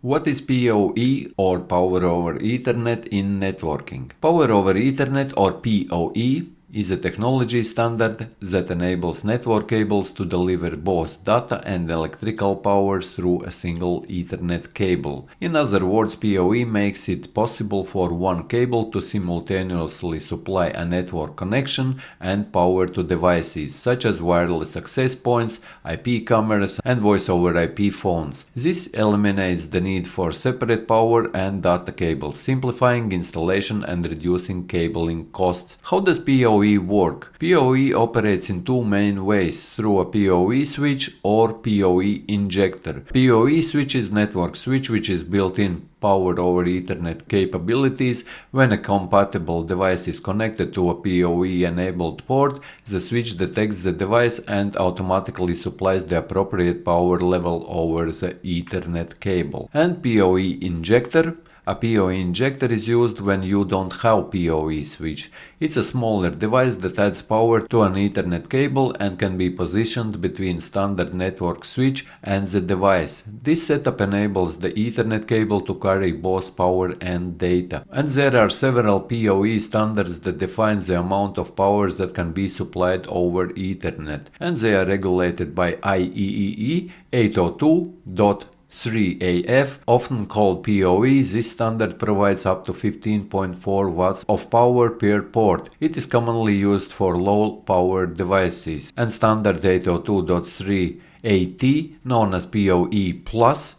What is PoE or Power over Ethernet in networking? Power over Ethernet or PoE is a technology standard that enables network cables to deliver both data and electrical power through a single Ethernet cable. In other words, PoE makes it possible for one cable to simultaneously supply a network connection and power to devices such as wireless access points, IP cameras, and voice over IP phones. This eliminates the need for separate power and data cables, simplifying installation and reducing cabling costs. How does PoE work? PoE operates in two main ways, through a PoE switch or PoE injector. PoE switch is network switch which is built in Power over Ethernet capabilities. When a compatible device is connected to a PoE enabled port, the switch detects the device and automatically supplies the appropriate power level over the Ethernet cable. And PoE injector. A PoE injector is used when you don't have PoE switch. It's a smaller device that adds power to an Ethernet cable and can be positioned between standard network switch and the device. This setup enables the Ethernet cable to carry both power and data. And there are several PoE standards that define the amount of power that can be supplied over Ethernet, and they are regulated by IEEE 802.3AF, often called PoE. This standard provides up to 15.4 watts of power per port. It is commonly used for low power devices. And standard 802.3AT, known as PoE+,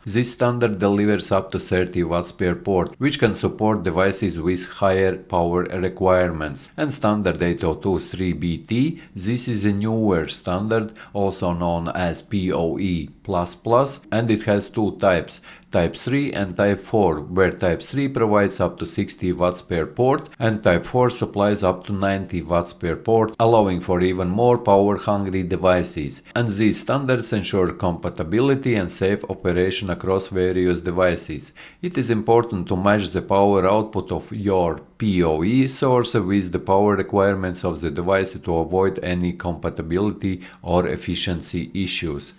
this standard delivers up to 30 watts per port, which can support devices with higher power requirements. And standard 802.3BT, this is a newer standard, also known as PoE++, and it has two types, Type 3 and Type 4, where Type 3 provides up to 60 watts per port and Type 4 supplies up to 90 watts per port, allowing for even more power-hungry devices. And these standards ensure compatibility and safe operation across various devices. It is important to match the power output of your PoE source with the power requirements of the device to avoid any compatibility or efficiency issues.